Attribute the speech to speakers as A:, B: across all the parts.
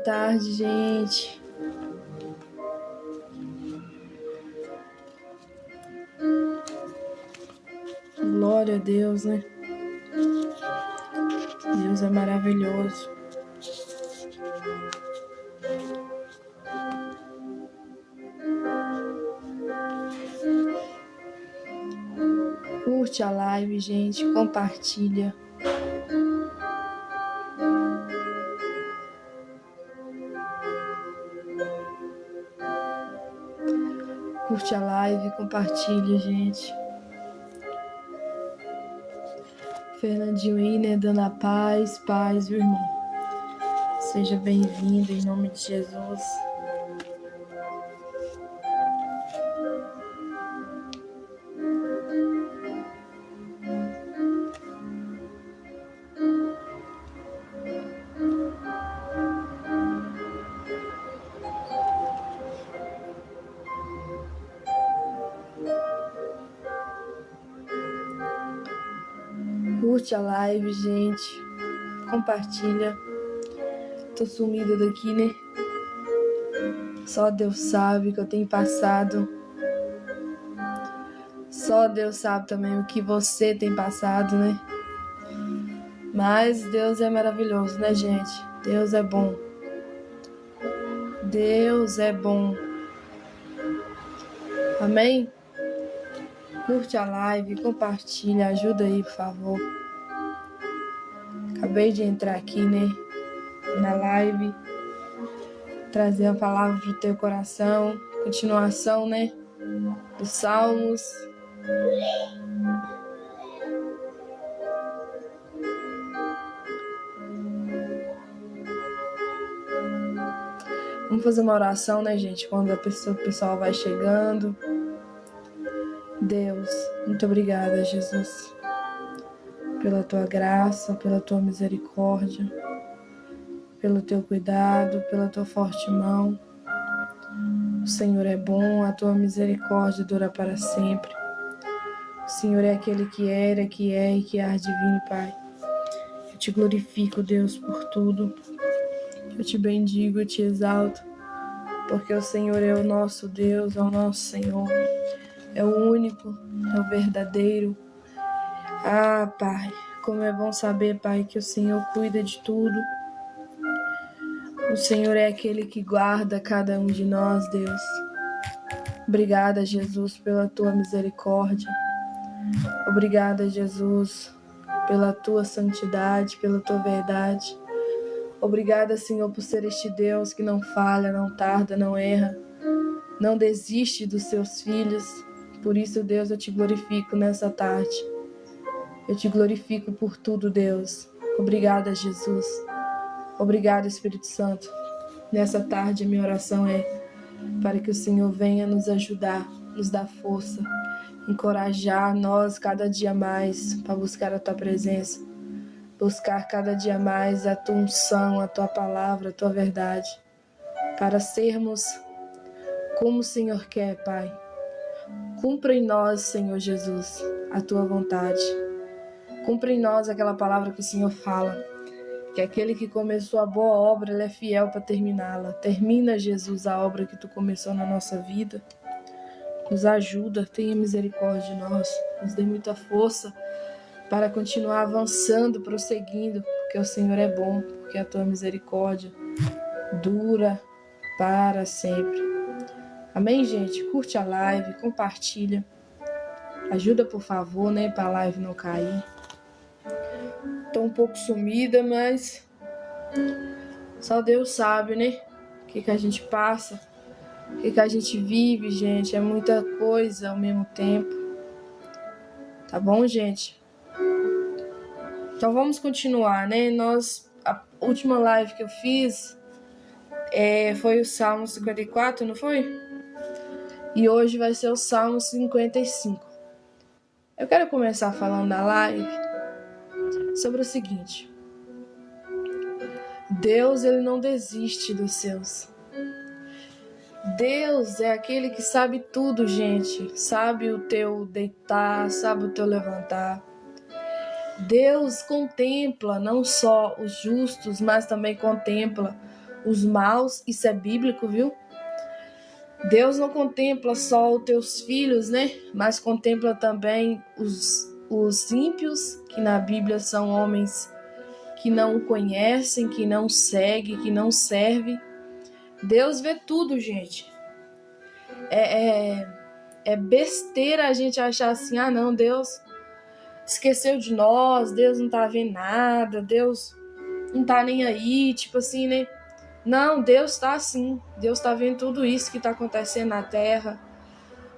A: tarde, gente. Glória a Deus, né? Deus é maravilhoso. Curte a live, gente. Compartilha. Curte a live, compartilha, gente. Fernandinho aí, né? Dando a paz, viu, irmão? Seja bem-vindo em nome de Jesus. Curte a live, gente. Compartilha. Tô sumida daqui, né? Só Deus sabe o que eu tenho passado. Só Deus sabe também o que você tem passado, né? Mas Deus é maravilhoso, né, gente? Deus é bom. Deus é bom. Amém? Curte a live, compartilha, ajuda aí, por favor. Acabei de entrar aqui, né, na live, trazer uma palavra pro teu coração, continuação, né, dos Salmos. Vamos fazer uma oração, né, gente, quando o pessoal vai chegando. Deus, muito obrigada, Jesus, pela tua graça, pela tua misericórdia, pelo teu cuidado, pela tua forte mão. O Senhor é bom, a tua misericórdia dura para sempre. O Senhor é aquele que era, que é e que há de vir, Pai. Eu te glorifico, Deus, por tudo. Eu te bendigo, eu te exalto, porque o Senhor é o nosso Deus, é o nosso Senhor. É o único, é o verdadeiro. Ah, Pai, como é bom saber, Pai, que o Senhor cuida de tudo. O Senhor é aquele que guarda cada um de nós, Deus. Obrigada, Jesus, pela tua misericórdia. Obrigada, Jesus, pela tua santidade, pela tua verdade. Obrigada, Senhor, por ser este Deus que não falha, não tarda, não erra, não desiste dos seus filhos. Por isso, Deus, eu te glorifico nessa tarde. Eu te glorifico por tudo, Deus. Obrigada, Jesus. Obrigada, Espírito Santo. Nessa tarde, a minha oração é para que o Senhor venha nos ajudar, nos dar força, encorajar nós cada dia mais para buscar a tua presença, buscar cada dia mais a tua unção, a tua palavra, a tua verdade, para sermos como o Senhor quer, Pai. Cumpra em nós, Senhor Jesus, a tua vontade. Cumpra em nós aquela palavra que o Senhor fala, que aquele que começou a boa obra, ele é fiel para terminá-la. Termina, Jesus, a obra que tu começou na nossa vida. Nos ajuda, tenha misericórdia de nós, nos dê muita força para continuar avançando, prosseguindo, porque o Senhor é bom, porque a tua misericórdia dura para sempre. Amém, gente? Curte a live, compartilha. Ajuda, por favor, né, para a live não cair. Tô um pouco sumida, mas só Deus sabe, né? O que a gente passa, o que a gente vive, gente. É muita coisa ao mesmo tempo. Tá bom, gente? Então vamos continuar, né? A última live que eu fiz foi o Salmo 54, não foi? E hoje vai ser o Salmo 55. Eu quero começar falando da live sobre o seguinte. Deus, ele não desiste dos seus. Deus é aquele que sabe tudo, gente. Sabe o teu deitar, sabe o teu levantar. Deus contempla não só os justos, mas também contempla os maus, isso é bíblico, viu? Deus não contempla só os teus filhos, né? Mas contempla também os ímpios, que na Bíblia são homens que não o conhecem, que não seguem, que não servem. Deus vê tudo, gente. É besteira a gente achar assim, ah não, Deus esqueceu de nós, Deus não tá vendo nada, Deus não tá nem aí, tipo assim, né? Não, Deus tá assim, Deus tá vendo tudo isso que tá acontecendo na terra,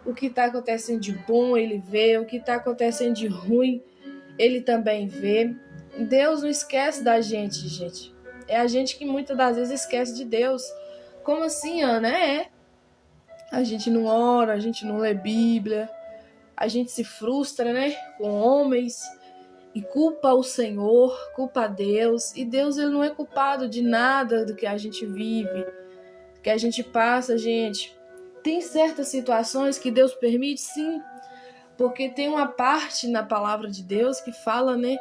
A: o que tá acontecendo de bom Ele vê, o que tá acontecendo de ruim Ele também vê. Deus não esquece da gente, gente. É a gente que muitas das vezes esquece de Deus. Como assim, Ana? A gente não ora, a gente não lê Bíblia, a gente se frustra, né, com homens e culpa o Senhor, culpa a Deus. E Deus, ele não é culpado de nada do que a gente vive, que a gente passa, gente. Tem certas situações que Deus permite, sim, porque tem uma parte na palavra de Deus que fala, né,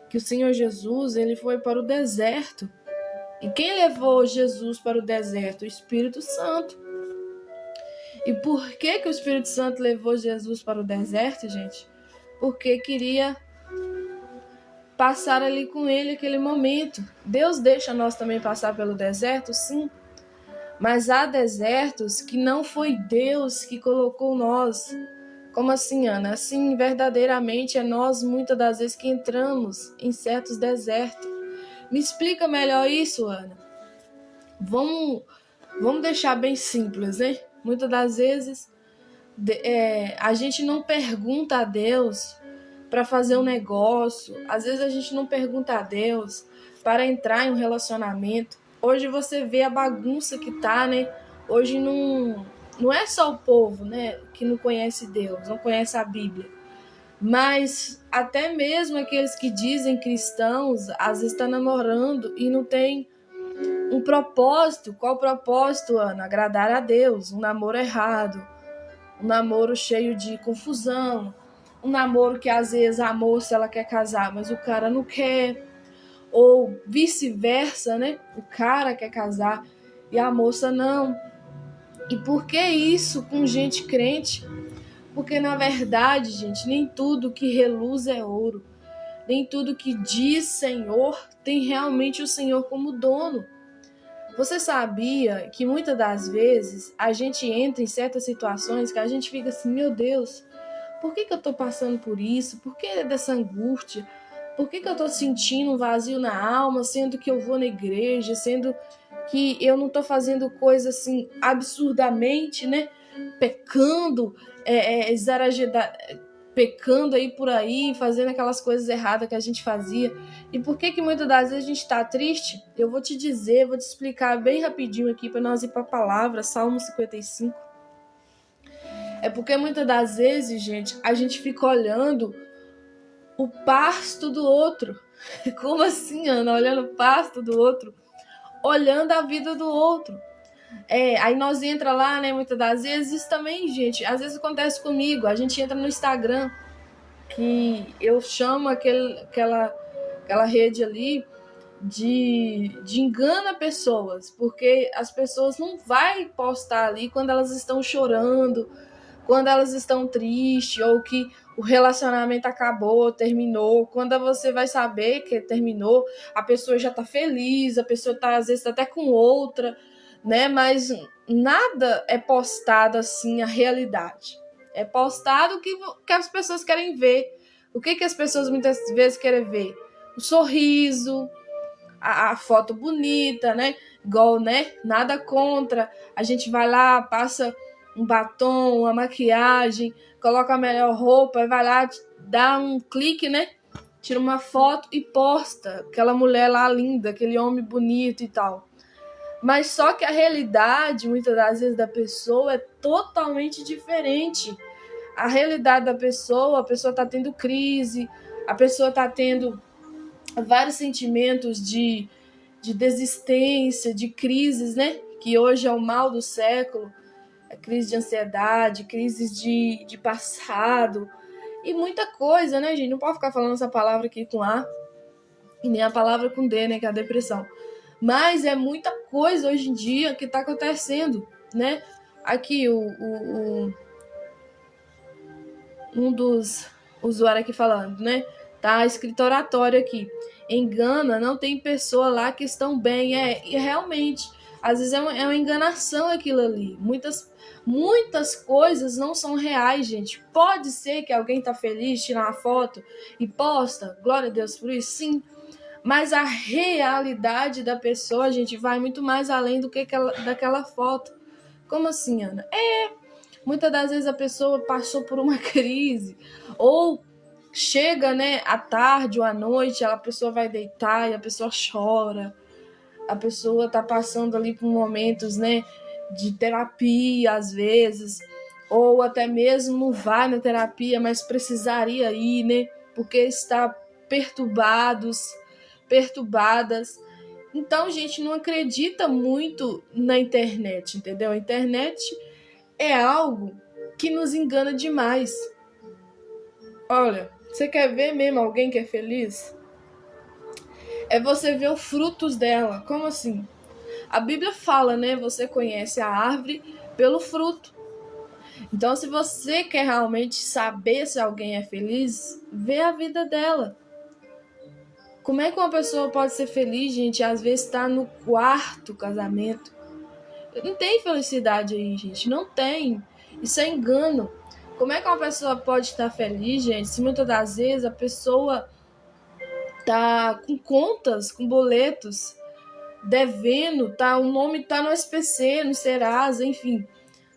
A: que o Senhor Jesus, ele foi para o deserto. E quem levou Jesus para o deserto? O Espírito Santo. E por que o Espírito Santo levou Jesus para o deserto, gente? Porque queria passar ali com ele aquele momento. Deus deixa nós também passar pelo deserto, sim. Mas há desertos que não foi Deus que colocou nós. Como assim, Ana? Assim, verdadeiramente é nós, muitas das vezes, que entramos em certos desertos. Me explica melhor isso, Ana. Vamos deixar bem simples, né? Muitas das vezes a gente não pergunta a Deus para fazer um negócio. Às vezes a gente não pergunta a Deus para entrar em um relacionamento. Hoje você vê a bagunça que tá, né? Hoje não é só o povo, né, que não conhece Deus, não conhece a Bíblia. Mas até mesmo aqueles que dizem cristãos, às vezes estão namorando e não tem um propósito. Qual o propósito, Ana? Agradar a Deus. Um namoro errado, um namoro cheio de confusão, um namoro que às vezes a moça ela quer casar, mas o cara não quer, ou vice-versa, né? O cara quer casar e a moça não. E por que isso com gente crente? Porque na verdade, gente, nem tudo que reluz é ouro. Nem tudo que diz Senhor tem realmente o Senhor como dono. Você sabia que muitas das vezes a gente entra em certas situações que a gente fica assim, meu Deus, por que eu estou passando por isso? Por que dessa angústia? Por que eu estou sentindo um vazio na alma, sendo que eu vou na igreja, sendo que eu não estou fazendo coisa assim absurdamente, né? Pecando, pecando aí por aí, fazendo aquelas coisas erradas que a gente fazia. E por que muitas das vezes a gente está triste? Eu vou te dizer, vou te explicar bem rapidinho aqui para nós ir para a palavra, Salmo 55. É porque muitas das vezes, gente, a gente fica olhando o pasto do outro. Como assim, Ana? Olhando o pasto do outro? Olhando a vida do outro. Aí nós entra lá, né, muitas das vezes, isso também, gente, às vezes acontece comigo, a gente entra no Instagram, que eu chamo aquela rede ali de engana pessoas, porque as pessoas não vai postar ali quando elas estão chorando, quando elas estão tristes, ou que o relacionamento acabou, terminou. Quando você vai saber que terminou, a pessoa já tá feliz, a pessoa tá, às vezes, até com outra, né? Mas nada é postado assim, a realidade. É postado o que as pessoas querem ver. O que as pessoas muitas vezes querem ver? O sorriso, a foto bonita, né? Igual, né? Nada contra. A gente vai lá, passa um batom, uma maquiagem, coloca a melhor roupa, vai lá, dá um clique, né? Tira uma foto e posta aquela mulher lá linda, aquele homem bonito e tal. Mas só que a realidade, muitas das vezes, da pessoa é totalmente diferente. A realidade da pessoa, a pessoa está tendo crise, a pessoa está tendo vários sentimentos de desistência, de crises, né? Que hoje é o mal do século. Crise de ansiedade, crises de passado e muita coisa, né, gente? Não pode ficar falando essa palavra aqui com A e nem a palavra com D, né, que é a depressão. Mas é muita coisa hoje em dia que está acontecendo, né? Aqui, um dos usuários aqui falando, né? Tá escrito oratório aqui. Em Gana não tem pessoa lá que estão bem. E realmente, às vezes é uma enganação aquilo ali. Muitas coisas não são reais, gente. Pode ser que alguém tá feliz, tira uma foto e posta. Glória a Deus por isso, sim. Mas a realidade da pessoa, gente, vai muito mais além do que daquela foto. Como assim, Ana? Muitas das vezes a pessoa passou por uma crise, ou chega, né, à tarde ou à noite, a pessoa vai deitar e a pessoa chora. A pessoa tá passando ali por momentos, né, de terapia às vezes, ou até mesmo não vai na terapia, mas precisaria ir, né, porque está perturbadas. Então, gente, não acredita muito na internet, entendeu? A internet é algo que nos engana demais. Olha, você quer ver mesmo alguém que é feliz? É você ver os frutos dela. Como assim? A Bíblia fala, né? Você conhece a árvore pelo fruto. Então, se você quer realmente saber se alguém é feliz, vê a vida dela. Como é que uma pessoa pode ser feliz, gente? Às vezes está no quarto casamento. Não tem felicidade aí, gente. Não tem. Isso é engano. Como é que uma pessoa pode estar feliz, gente, se muitas das vezes a pessoa tá com contas, com boletos, devendo, o nome tá no SPC, no Serasa, enfim.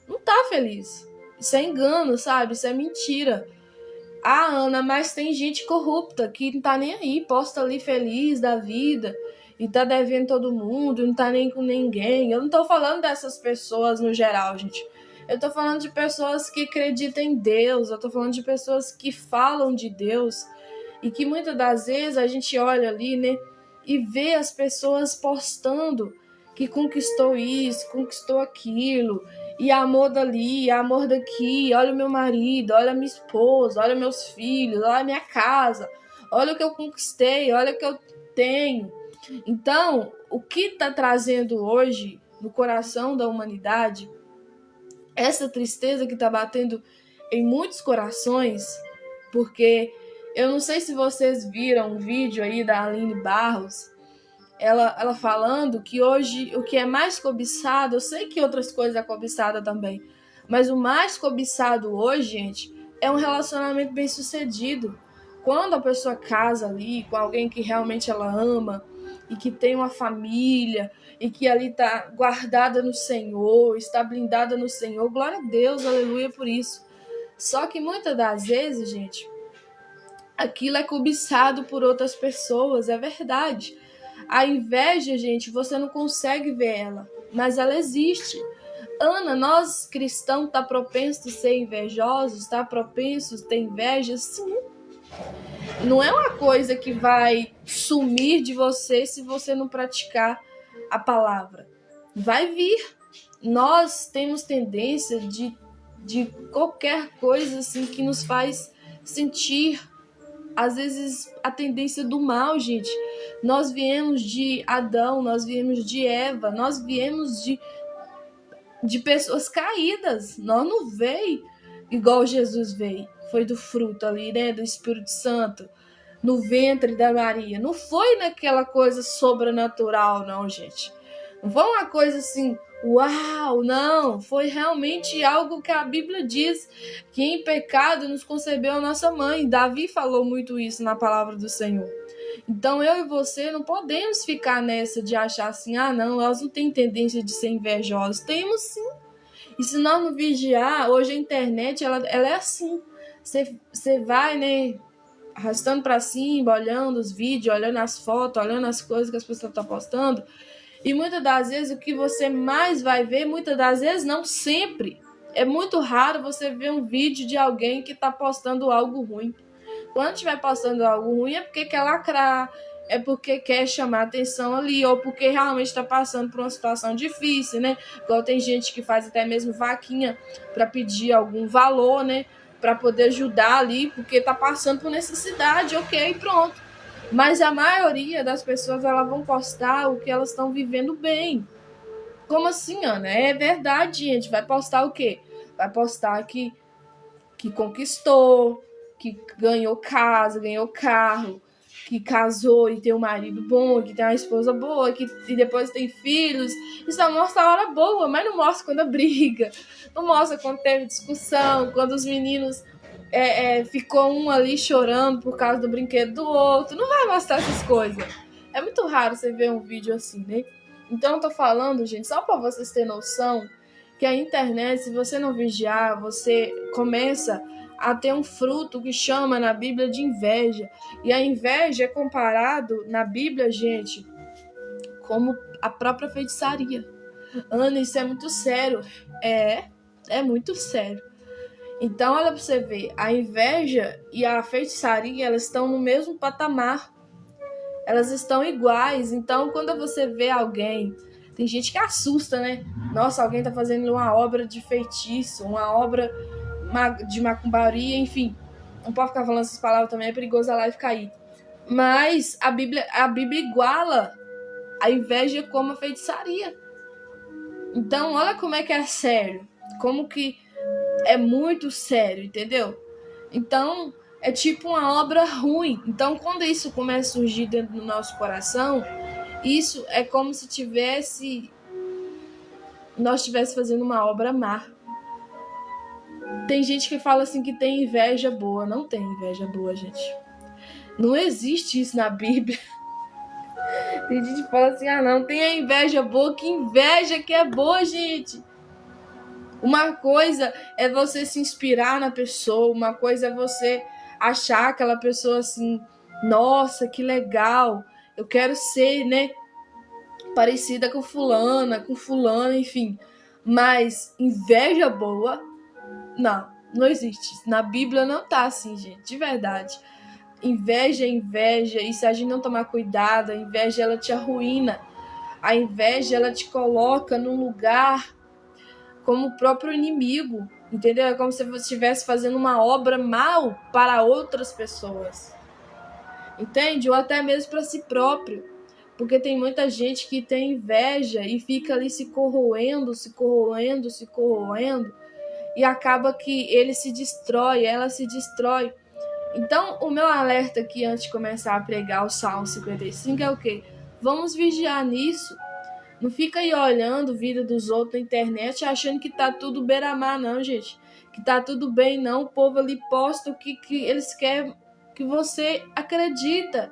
A: Não tá feliz. Isso é engano, sabe? Isso é mentira. Ah, Ana, mas tem gente corrupta que não tá nem aí, posta ali feliz da vida e tá devendo todo mundo, não tá nem com ninguém. Eu não tô falando dessas pessoas no geral, gente. Eu tô falando de pessoas que acreditam em Deus, eu tô falando de pessoas que falam de Deus e que muitas das vezes a gente olha ali, né, e vê as pessoas postando que conquistou isso, conquistou aquilo, e amor dali, amor daqui, olha o meu marido, olha a minha esposa, olha meus filhos, olha a minha casa, olha o que eu conquistei, olha o que eu tenho. Então, o que está trazendo hoje no coração da humanidade, essa tristeza que está batendo em muitos corações, porque eu não sei se vocês viram um vídeo aí da Aline Barros, ela falando que hoje o que é mais cobiçado, eu sei que outras coisas é cobiçada também, mas o mais cobiçado hoje, gente, é um relacionamento bem sucedido. Quando a pessoa casa ali com alguém que realmente ela ama e que tem uma família e que ali está guardada no Senhor, está blindada no Senhor, glória a Deus, aleluia por isso. Só que muitas das vezes, gente, aquilo é cobiçado por outras pessoas, é verdade. A inveja, gente, você não consegue ver ela, mas ela existe. Ana, nós cristãos tá propensos a ser invejosos, tá propensos a ter inveja? Sim. Não é uma coisa que vai sumir de você se você não praticar a palavra. Vai vir. Nós temos tendência de qualquer coisa assim que nos faz sentir, às vezes, a tendência do mal, gente. Nós viemos de Adão, nós viemos de Eva, nós viemos de pessoas caídas. Nós não veio igual Jesus veio. Foi do fruto ali, né? Do Espírito Santo, no ventre da Maria. Não foi naquela coisa sobrenatural, não, gente. Não foi uma coisa assim, uau, não. Foi realmente algo que a Bíblia diz, que em pecado nos concebeu a nossa mãe. Davi falou muito isso na palavra do Senhor. Então eu e você não podemos ficar nessa de achar assim, ah não, nós não temos tendência de ser invejosos. Temos sim. E se nós não vigiar, hoje a internet ela é assim. Você vai, né, arrastando para cima, olhando os vídeos, olhando as fotos, olhando as coisas que as pessoas estão postando. E muitas das vezes o que você mais vai ver, muitas das vezes não sempre. É muito raro você ver um vídeo de alguém que está postando algo ruim. Quando estiver postando algo ruim é porque quer lacrar, é porque quer chamar atenção ali, ou porque realmente está passando por uma situação difícil, né? Igual tem gente que faz até mesmo vaquinha para pedir algum valor, né? Para poder ajudar ali, porque está passando por necessidade, ok, pronto. Mas a maioria das pessoas, elas vão postar o que elas estão vivendo bem. Como assim, Ana? É verdade, gente. Vai postar o quê? Vai postar que conquistou, que ganhou casa, ganhou carro, que casou e tem um marido bom, que tem uma esposa boa, e depois tem filhos. Isso só mostra a hora boa, mas não mostra quando briga. Não mostra quando teve discussão, quando os meninos ficou um ali chorando por causa do brinquedo do outro. Não vai mostrar essas coisas. É muito raro você ver um vídeo assim, né? Então eu tô falando, gente, só para vocês terem noção que a internet, se você não vigiar, você começa a ter um fruto que chama na Bíblia de inveja. E a inveja é comparado na Bíblia, gente, como a própria feitiçaria. Ana, isso é muito sério. É muito sério. Então, olha pra você ver, a inveja e a feitiçaria, elas estão no mesmo patamar. Elas estão iguais. Então, quando você vê alguém, tem gente que assusta, né? Nossa, alguém tá fazendo uma obra de feitiço, uma obra de macumbaria, enfim. Não pode ficar falando essas palavras também, é perigoso a live cair. Mas a Bíblia iguala a inveja como a feitiçaria. Então, olha como é que é sério. Como que é muito sério, entendeu? Então, é tipo uma obra ruim. Então, quando isso começa a surgir dentro do nosso coração, isso é como se nós estivéssemos fazendo uma obra má. Tem gente que fala assim que tem inveja boa. Não tem inveja boa, gente. Não existe isso na Bíblia. Tem gente que fala assim, não tem a inveja boa. Que inveja que é boa, gente. Uma coisa é você se inspirar na pessoa, uma coisa é você achar aquela pessoa assim, nossa, que legal, eu quero ser, né, parecida com fulana, com fulano, enfim. Mas inveja boa, não existe. Na Bíblia não tá assim, gente, de verdade. Inveja é inveja, e se a gente não tomar cuidado, a inveja ela te arruína. A inveja ela te coloca num lugar como o próprio inimigo, entendeu? É como se você estivesse fazendo uma obra mal para outras pessoas, entende? Ou até mesmo para si próprio, porque tem muita gente que tem inveja e fica ali se corroendo, e acaba que ele se destrói, ela se destrói. Então, o meu alerta aqui antes de começar a pregar o Salmo 55 é o quê? Vamos vigiar nisso. Não fica aí olhando a vida dos outros na internet achando que tá tudo beira-mar, não, gente. Que tá tudo bem, não. O povo ali posta o que eles querem que você acredita.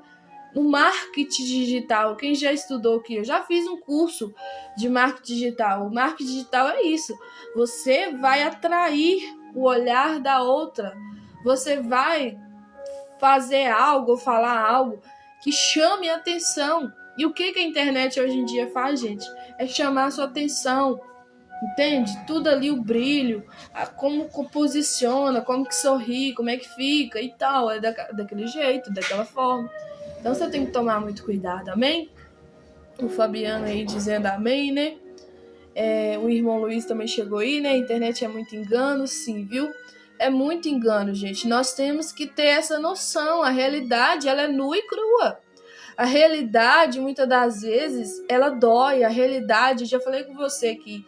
A: No marketing digital, quem já estudou aqui, eu já fiz um curso de marketing digital. O marketing digital é isso. Você vai atrair o olhar da outra. Você vai fazer algo ou falar algo que chame a atenção. E o que a internet hoje em dia faz, gente? É chamar a sua atenção, entende? Tudo ali, o brilho, como posiciona, como que sorri, como é que fica e tal. É daquele jeito, daquela forma. Então você tem que tomar muito cuidado, amém? O Fabiano aí dizendo amém, né? O irmão Luiz também chegou aí, né? A internet é muito engano, sim, viu? É muito engano, gente. Nós temos que ter essa noção. A realidade, ela é nua e crua. A realidade, muitas das vezes, ela dói. A realidade, já falei com você que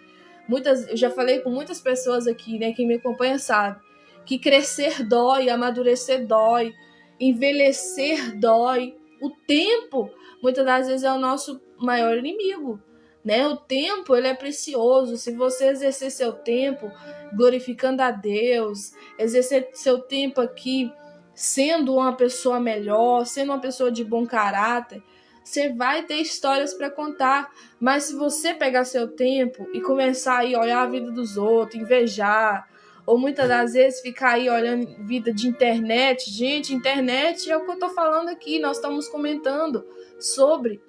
A: eu já falei com muitas pessoas aqui, né? Quem me acompanha sabe que crescer dói, amadurecer dói, envelhecer dói. O tempo, muitas das vezes, é o nosso maior inimigo, né? O tempo, ele é precioso. Se você exercer seu tempo glorificando a Deus, exercer seu tempo aqui sendo uma pessoa melhor, sendo uma pessoa de bom caráter, você vai ter histórias para contar. Mas se você pegar seu tempo e começar aí a olhar a vida dos outros, invejar, ou muitas das vezes ficar aí olhando vida de internet, gente, internet é o que eu tô falando aqui, nós estamos comentando sobre.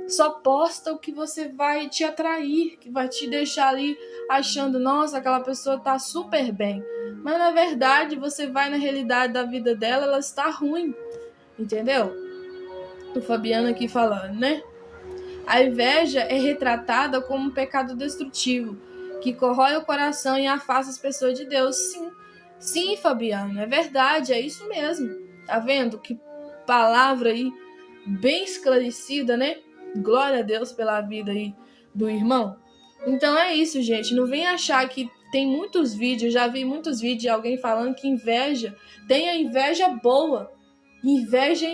A: Só posta o que você vai te atrair, que vai te deixar ali achando, nossa, aquela pessoa tá super bem. Mas na verdade, você vai na realidade da vida dela, ela está ruim. Entendeu? O Fabiano aqui falando, né? A inveja é retratada como um pecado destrutivo, que corrói o coração e afasta as pessoas de Deus. Sim, Fabiano, é verdade, é isso mesmo. Tá vendo? Que palavra aí bem esclarecida, né? Glória a Deus pela vida aí do irmão. Então é isso, gente. Não vem achar que tem muitos vídeos, já vi muitos vídeos de alguém falando que inveja, tem a inveja boa. Inveja,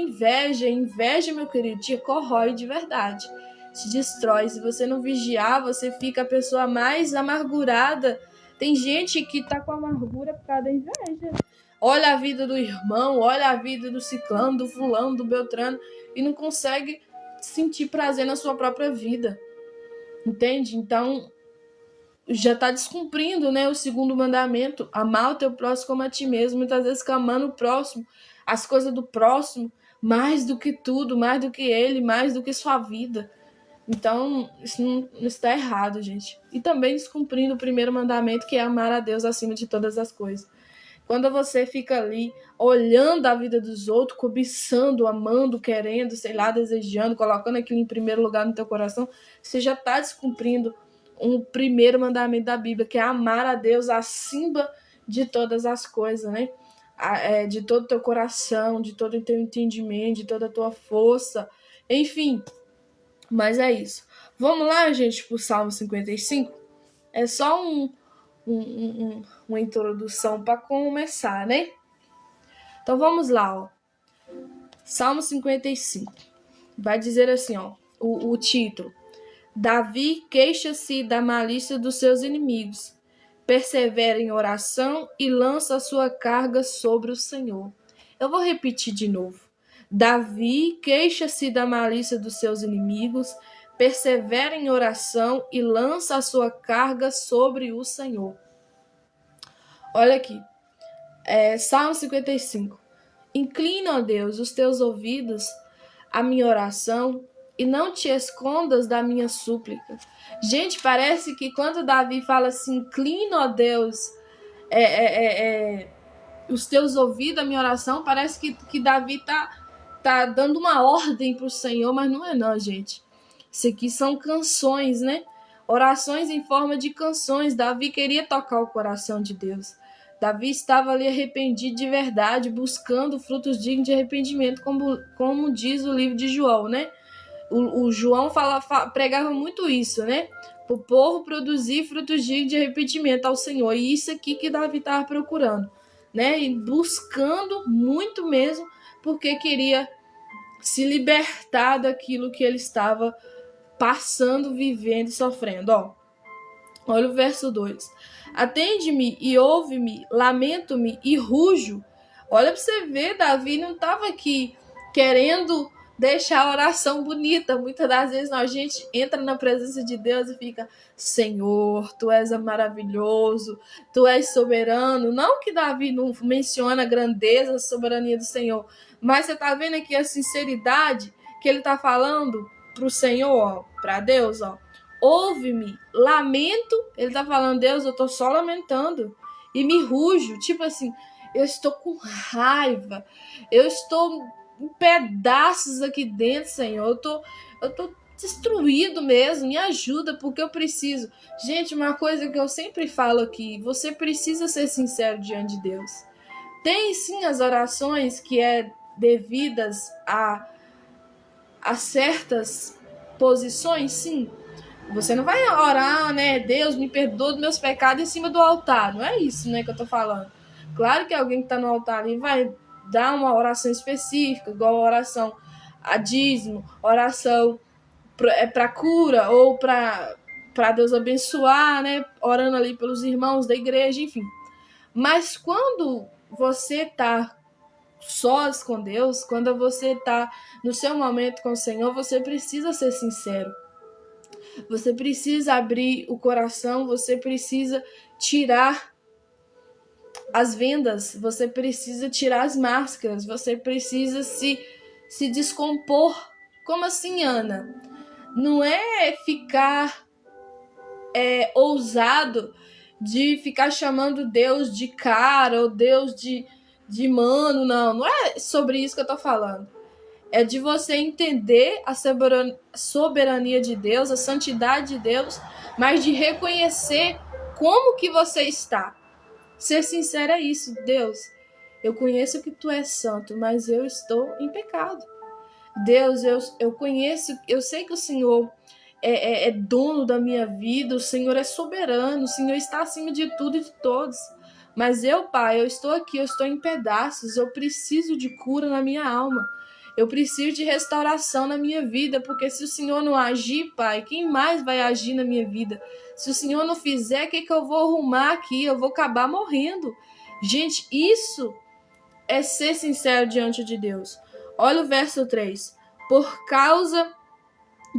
A: meu querido, te corrói de verdade. Te destrói. Se você não vigiar, você fica a pessoa mais amargurada. Tem gente que tá com amargura por causa da inveja. Olha a vida do irmão, olha a vida do ciclano, do fulano, do beltrano, e não consegue sentir prazer na sua própria vida. Entende? Então, já está descumprindo, né, o segundo mandamento, amar o teu próximo como a ti mesmo. Muitas vezes amando o próximo, as coisas do próximo, mais do que tudo, mais do que ele, mais do que sua vida. Então, isso não está errado, gente. E também descumprindo o primeiro mandamento, que é amar a Deus acima de todas as coisas. Quando você fica ali olhando a vida dos outros, cobiçando, amando, querendo, sei lá, desejando, colocando aquilo em primeiro lugar no teu coração, você já está descumprindo um primeiro mandamento da Bíblia, que é amar a Deus acima de todas as coisas, né? De todo o teu coração, de todo o teu entendimento, de toda a tua força, enfim. Mas é isso. Vamos lá, gente, pro Salmo 55? É só uma introdução para começar, né? Então vamos lá, ó. Salmo 55. Vai dizer assim, ó, o título. Davi queixa-se da malícia dos seus inimigos, persevera em oração e lança a sua carga sobre o Senhor. Eu vou repetir de novo. Davi queixa-se da malícia dos seus inimigos, persevera em oração e lança a sua carga sobre o Senhor. Olha aqui, Salmo 55. Inclina, ó Deus, os teus ouvidos à minha oração e não te escondas da minha súplica. Gente, parece que quando Davi fala assim, inclina, ó Deus, os teus ouvidos à minha oração, parece que Davi tá dando uma ordem para o Senhor, mas não é não, gente. Isso aqui são canções, né? Orações em forma de canções. Davi queria tocar o coração de Deus. Davi estava ali arrependido de verdade, buscando frutos dignos de arrependimento, como diz o livro de João, né? O João pregava muito isso, né? O povo produzir frutos dignos de arrependimento ao Senhor. E isso aqui que Davi estava procurando, né? E buscando muito mesmo, porque queria se libertar daquilo que ele estava passando, vivendo e sofrendo. Ó, olha o verso 2. Atende-me e ouve-me, lamento-me e rujo. Olha para você ver, Davi não estava aqui querendo deixar a oração bonita. Muitas das vezes a gente entra na presença de Deus e fica, Senhor, tu és maravilhoso, tu és soberano. Não que Davi não menciona a grandeza, a soberania do Senhor, mas você está vendo aqui a sinceridade que ele está falando para o Senhor, para Deus, ó. Ouve-me, lamento, ele está falando, Deus, eu estou só lamentando, e me rujo, tipo assim, eu estou com raiva, eu estou em pedaços aqui dentro, Senhor, eu tô destruído mesmo, me ajuda, porque eu preciso. Gente, uma coisa que eu sempre falo aqui, você precisa ser sincero diante de Deus. Tem sim as orações que é devidas a certas posições, sim. Você não vai orar, né? Deus me perdoa dos meus pecados em cima do altar. Não é isso, né, que eu tô falando. Claro que alguém que tá no altar ali vai dar uma oração específica, igual a oração a dízimo, oração para cura ou para Deus abençoar, né? Orando ali pelos irmãos da igreja, enfim. Mas quando você tá sós com Deus, quando você tá no seu momento com o Senhor, você precisa ser sincero. Você precisa abrir o coração, você precisa tirar as vendas, você precisa tirar as máscaras, você precisa se descompor. Como assim, Ana? Não é ficar ousado de ficar chamando Deus de cara ou Deus de mano, não é sobre isso que eu tô falando. É de você entender a soberania de Deus, a santidade de Deus, mas de reconhecer como que você está. Ser sincero é isso, Deus. Eu conheço que tu és santo, mas eu estou em pecado. Deus, eu conheço, eu sei que o Senhor é dono da minha vida, o Senhor é soberano, o Senhor está acima de tudo e de todos. Mas eu, Pai, eu estou aqui, eu estou em pedaços, eu preciso de cura na minha alma. Eu preciso de restauração na minha vida, porque se o Senhor não agir, Pai, quem mais vai agir na minha vida? Se o Senhor não fizer, o que eu vou arrumar aqui? Eu vou acabar morrendo. Gente, isso é ser sincero diante de Deus. Olha o verso 3. Por causa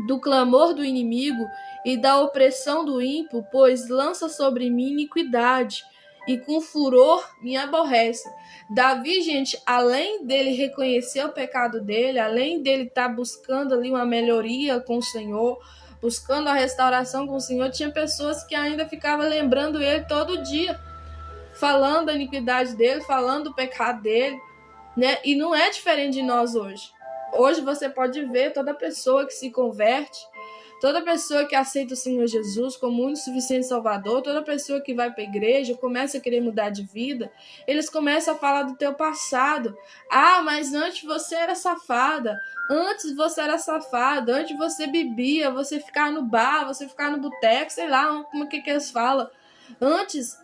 A: do clamor do inimigo e da opressão do ímpio, pois lança sobre mim iniquidade, e com furor me aborrece. Davi, gente, além dele reconhecer o pecado dele, além dele estar buscando ali uma melhoria com o Senhor, buscando a restauração com o Senhor, tinha pessoas que ainda ficavam lembrando ele todo dia, falando da iniquidade dele, falando do pecado dele, né? E não é diferente de nós hoje. Hoje você pode ver toda pessoa que se converte, toda pessoa que aceita o Senhor Jesus como único e suficiente Salvador, toda pessoa que vai para a igreja, começa a querer mudar de vida, eles começam a falar do teu passado. Ah, mas antes você era safada, antes você era safada, antes você bebia, você ficava no bar, você ficava no boteco, sei lá como que eles falam. Antes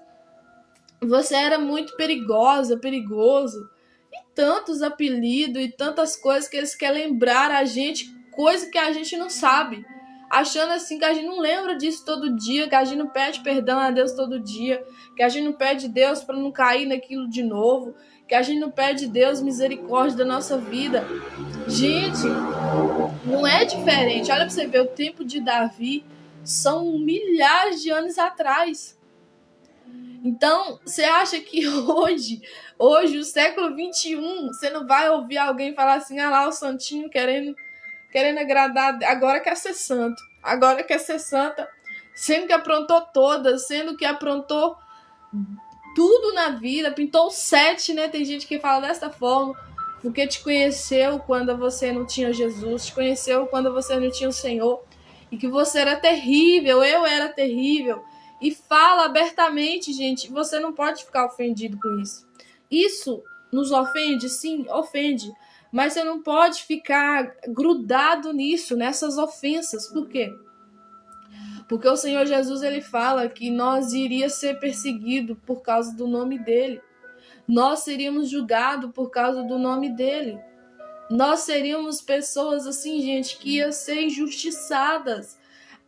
A: você era muito perigosa, perigoso. E tantos apelidos e tantas coisas que eles querem lembrar a gente, coisa que a gente não sabe. Achando assim que a gente não lembra disso todo dia, que a gente não pede perdão a Deus todo dia, que a gente não pede Deus para não cair naquilo de novo, que a gente não pede Deus misericórdia da nossa vida. Gente, não é diferente. Olha para você ver, o tempo de Davi são milhares de anos atrás. Então, você acha que hoje, o século 21, você não vai ouvir alguém falar assim, ah lá, o santinho querendo agradar, agora quer ser santo, agora quer ser santa, sendo que aprontou todas, sendo que aprontou tudo na vida, pintou 7, né? Tem gente que fala dessa forma, porque te conheceu quando você não tinha Jesus, te conheceu quando você não tinha o Senhor, e que você era terrível, eu era terrível, e fala abertamente, gente, você não pode ficar ofendido com isso. Isso nos ofende? Sim, ofende. Mas você não pode ficar grudado nisso, nessas ofensas. Por quê? Porque o Senhor Jesus, ele fala que nós iríamos ser perseguidos por causa do nome dele. Nós seríamos julgados por causa do nome dele. Nós seríamos pessoas assim, gente, que iam ser injustiçadas.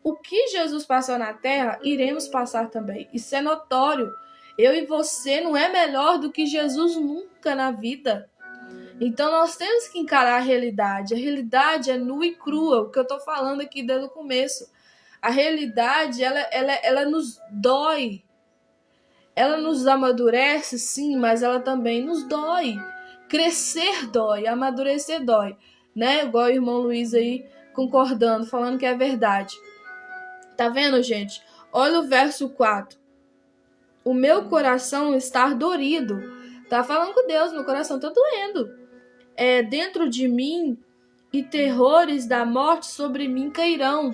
A: O que Jesus passou na terra, iremos passar também. Isso é notório. Eu e você não é melhor do que Jesus nunca na vida. Então nós temos que encarar a realidade. A realidade é nua e crua, o que eu estou falando aqui desde o começo. A realidade, ela nos dói. Ela nos amadurece, sim, mas ela também nos dói. Crescer dói, amadurecer dói. Né? Igual o irmão Luiz aí concordando, falando que é verdade. Tá vendo, gente? Olha o verso 4. O meu coração está dorido. Tá falando com Deus, meu coração tá doendo. Dentro de mim, e terrores da morte sobre mim cairão.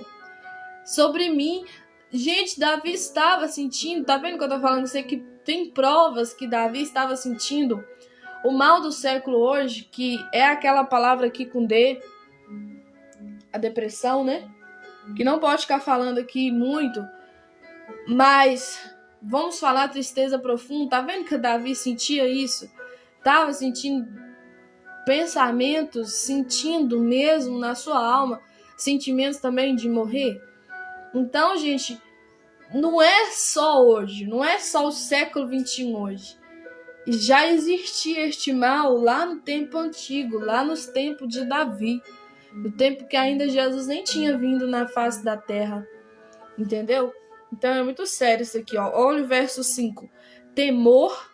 A: Sobre mim. Gente, Davi estava sentindo, tá vendo que eu tô falando isso aqui? Tem provas que Davi estava sentindo o mal do século hoje, que é aquela palavra aqui com D, a depressão, né? Que não pode ficar falando aqui muito, mas vamos falar tristeza profunda. Tá vendo que Davi sentia isso? Tava sentindo pensamentos, sentindo mesmo na sua alma, sentimentos também de morrer. Então, gente, não é só hoje, não é só o século 21 hoje. Já existia este mal lá no tempo antigo, lá nos tempos de Davi, no tempo que ainda Jesus nem tinha vindo na face da terra, entendeu? Então é muito sério isso aqui, ó. Olha o verso 5. Temor,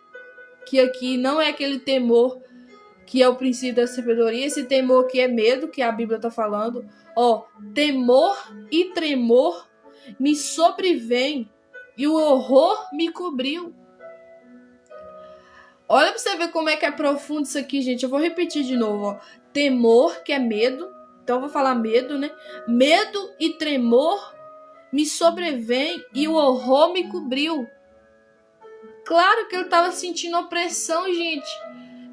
A: que aqui não é aquele temor que é o princípio da sabedoria, esse temor que é medo, que a Bíblia está falando. Ó, temor e tremor me sobrevém e o horror me cobriu. Olha para você ver como é que é profundo isso aqui, gente. Eu vou repetir de novo, ó. Temor, que é medo. Então eu vou falar medo, né? Medo e tremor me sobrevém e o horror me cobriu. Claro que ele estava sentindo opressão, gente.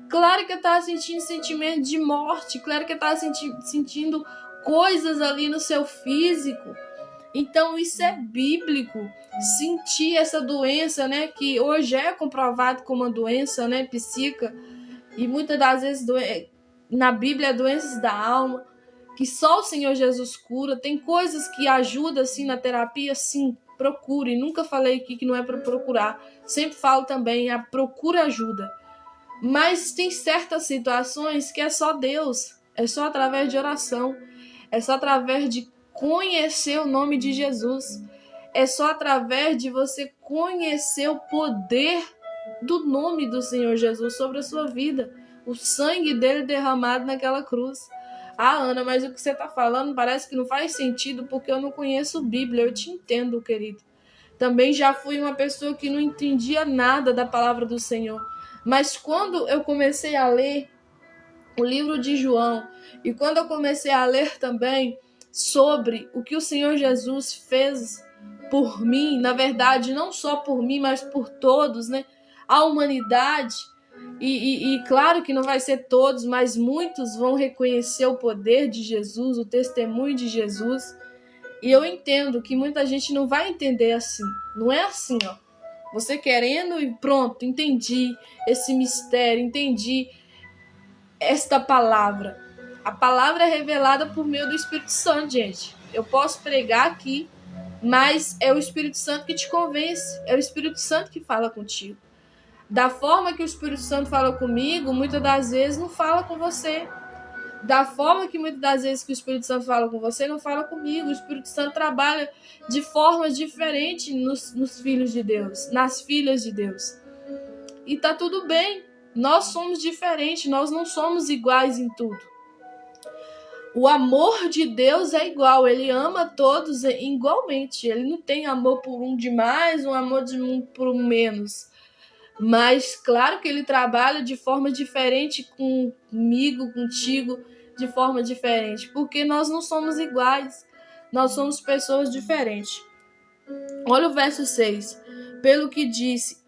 A: Claro que eu estava sentindo sentimento de morte, claro que eu estava sentindo coisas ali no seu físico. Então isso é bíblico, sentir essa doença, né, que hoje é comprovado como uma doença, né, psíquica, e muitas das vezes na Bíblia doenças da alma, que só o Senhor Jesus cura. Tem coisas que ajudam assim na terapia, sim, procure. Nunca falei aqui que não é para procurar, sempre falo também, a procura ajuda. Mas tem certas situações que é só Deus, é só através de oração, é só através de conhecer o nome de Jesus, é só através de você conhecer o poder do nome do Senhor Jesus sobre a sua vida, o sangue dele derramado naquela cruz. Ah, Ana, mas o que você está falando parece que não faz sentido porque eu não conheço Bíblia. Eu te entendo, querido. Também já fui uma pessoa que não entendia nada da palavra do Senhor. Mas quando eu comecei a ler o livro de João, e quando eu comecei a ler também sobre o que o Senhor Jesus fez por mim, na verdade, não só por mim, mas por todos, né? A humanidade, e claro que não vai ser todos, mas muitos vão reconhecer o poder de Jesus, o testemunho de Jesus. E eu entendo que muita gente não vai entender assim. Não é assim, ó. Você querendo e pronto, entendi esse mistério, entendi esta palavra. A palavra é revelada por meio do Espírito Santo, gente. Eu posso pregar aqui, mas é o Espírito Santo que te convence. É o Espírito Santo que fala contigo. Da forma que o Espírito Santo fala comigo, muitas das vezes não fala com você. Da forma que muitas das vezes que o Espírito Santo fala com você, não fala comigo. O Espírito Santo trabalha de formas diferentes nos filhos de Deus, nas filhas de Deus. E tá tudo bem. Nós somos diferentes, nós não somos iguais em tudo. O amor de Deus é igual, ele ama todos igualmente. Ele não tem amor por um de mais, um amor de um por um menos. Mas claro que ele trabalha de forma diferente comigo, contigo, de forma diferente. Porque nós não somos iguais. Nós somos pessoas diferentes. Olha o verso 6. Pelo que disse,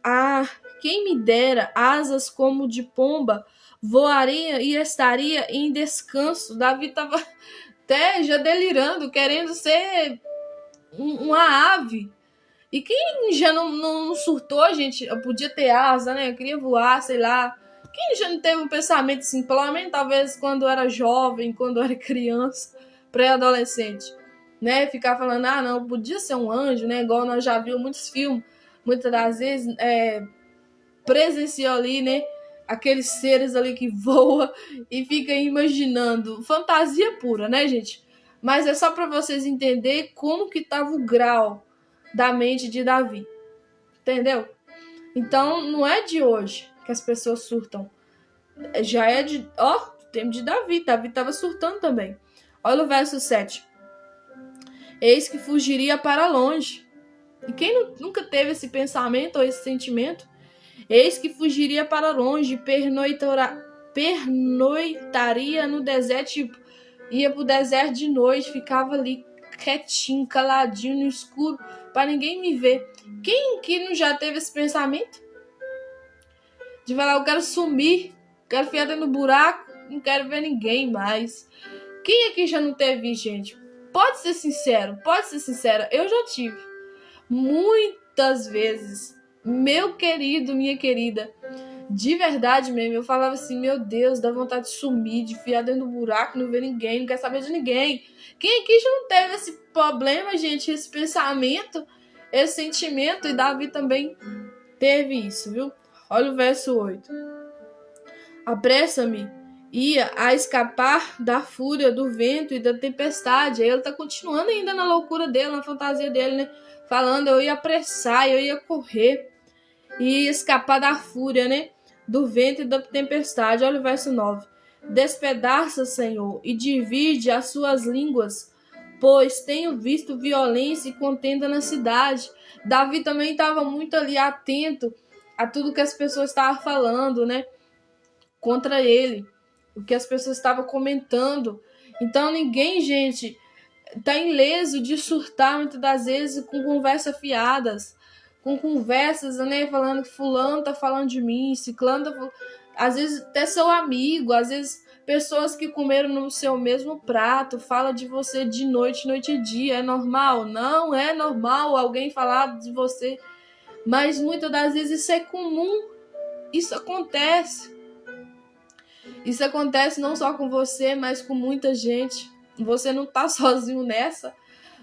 A: quem me dera asas como de pomba, voaria e estaria em descanso. Davi estava até já delirando, querendo ser uma ave. E quem já não surtou, gente? Eu podia ter asa, né? Eu queria voar, sei lá. Quem já não teve um pensamento assim, pelo menos talvez quando era jovem, quando era criança, pré-adolescente, né? Ficar falando, não, podia ser um anjo, né? Igual nós já vimos muitos filmes, muitas das vezes presenciou ali, né? Aqueles seres ali que voam e fica imaginando. Fantasia pura, né, gente? Mas é só para vocês entenderem como que tava o grau da mente de Davi, entendeu? Então não é de hoje que as pessoas surtam, já é do tempo de Davi. Davi estava surtando também. Olha o verso 7. Eis que fugiria para longe. E quem nunca teve esse pensamento ou esse sentimento? Eis que fugiria para longe, pernoitaria no deserto, tipo, ia pro deserto de noite, ficava ali quietinho, caladinho, no escuro, para ninguém me ver. Quem que não já teve esse pensamento? De falar, eu quero sumir, quero ficar dentro do buraco, não quero ver ninguém mais. Quem aqui já não teve, gente? Pode ser sincero, eu já tive. Muitas vezes, meu querido, minha querida, de verdade mesmo, eu falava assim, meu Deus, dá vontade de sumir, de fiar dentro do buraco, não ver ninguém, não quer saber de ninguém. Quem aqui já não teve esse problema, gente, esse pensamento, esse sentimento? E Davi também teve isso, viu? Olha o verso 8. Apressa-me, ia a escapar da fúria do vento e da tempestade. Aí ele tá continuando ainda na loucura dele, na fantasia dele, né? Falando, eu ia apressar, eu ia correr e escapar da fúria, né? Do vento e da tempestade. Olha o verso 9. Despedaça, Senhor, e divide as suas línguas, pois tenho visto violência e contenda na cidade. Davi também estava muito ali atento a tudo que as pessoas estavam falando, né? Contra ele, o que as pessoas estavam comentando. Então ninguém, gente, tá ileso de surtar muitas das vezes com conversas fiadas, com conversas, né, falando que fulano tá falando de mim, ciclano tá falando. às vezes até seu amigo, às vezes pessoas que comeram no seu mesmo prato, fala de você de noite, noite e dia. É normal? Não é normal alguém falar de você, mas muitas das vezes isso é comum, isso acontece. Isso acontece não só com você, mas com muita gente. Você não está sozinho nessa.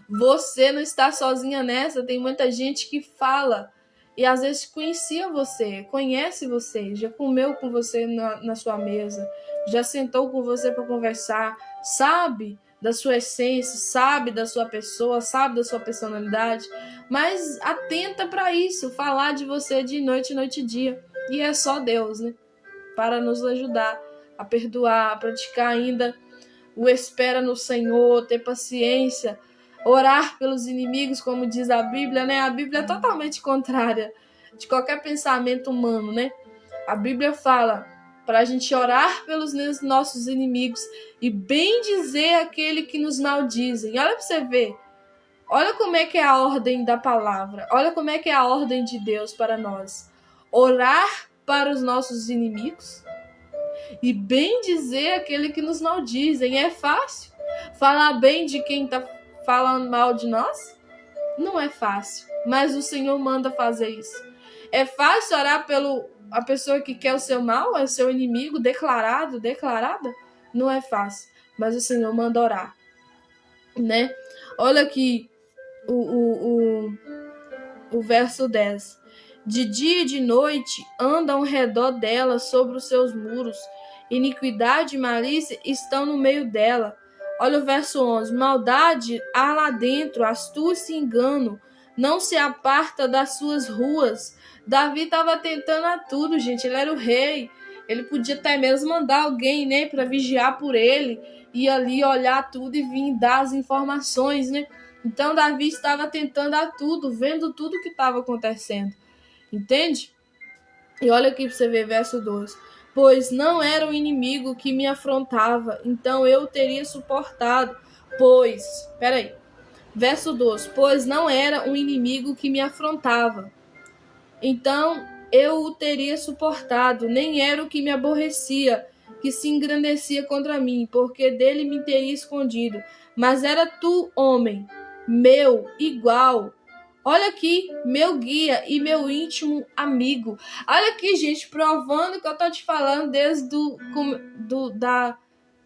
A: Você não está sozinha nessa. Tem muita gente que fala e às vezes conhecia você, conhece você, já comeu com você na sua mesa, já sentou com você para conversar, sabe da sua essência, sabe da sua pessoa, sabe da sua personalidade, mas atenta para isso, falar de você de noite, noite e dia. E é só Deus, né? Para nos ajudar a perdoar, a praticar ainda o espera no Senhor, ter paciência, orar pelos inimigos, como diz a Bíblia, né? A Bíblia é totalmente contrária de qualquer pensamento humano, né? A Bíblia fala para a gente orar pelos nossos inimigos e bem dizer aquele que nos maldizem. Olha para você ver. Olha como é que é a ordem da palavra. Olha como é que é a ordem de Deus para nós. Orar para os nossos inimigos e bem dizer aquele que nos maldizem. É fácil falar bem de quem está falando mal de nós? Não é fácil, mas o Senhor manda fazer isso. É fácil orar a pessoa que quer o seu mal, é o seu inimigo declarada? Não é fácil, mas o Senhor manda orar, né? Olha aqui o verso 10. De dia e de noite andam ao redor dela sobre os seus muros. Iniquidade e malícia estão no meio dela. Olha o verso 11. Maldade há lá dentro, astúcia e engano. Não se aparta das suas ruas. Davi estava tentando a tudo, gente. Ele era o rei. Ele podia até mesmo mandar alguém, né, para vigiar por ele. Ir ali olhar tudo e vir dar as informações, né? Então Davi estava tentando a tudo, vendo tudo que estava acontecendo. Entende? E olha aqui para você ver, verso 2. Pois não era o inimigo que me afrontava, então eu teria suportado. Verso 2. Pois não era o inimigo que me afrontava, então eu o teria suportado. Nem era o que me aborrecia, que se engrandecia contra mim, porque dele me teria escondido. Mas era tu, homem, meu igual. Olha aqui, meu guia e meu íntimo amigo. Olha aqui, gente, provando que eu tô te falando desde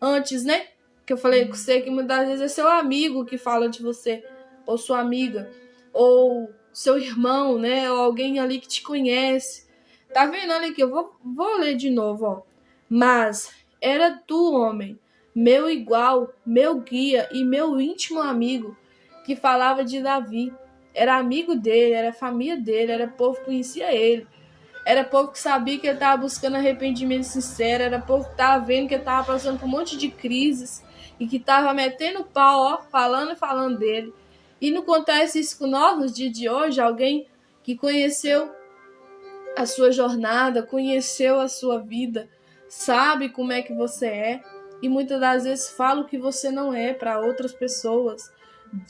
A: antes, né? Que eu falei com você que muitas vezes é seu amigo que fala de você, ou sua amiga, ou seu irmão, né? Ou alguém ali que te conhece. Tá vendo? Olha aqui, eu vou ler de novo, ó. Mas era tu, homem, meu igual, meu guia e meu íntimo amigo, que falava de Davi. Era amigo dele, era família dele, era povo que conhecia ele. Era povo que sabia que ele estava buscando arrependimento sincero, era povo que estava vendo que ele estava passando por um monte de crises e que estava metendo pau, ó, falando dele. E não acontece isso com nós nos dias de hoje, alguém que conheceu a sua jornada, conheceu a sua vida, sabe como é que você é e muitas das vezes fala o que você não é para outras pessoas.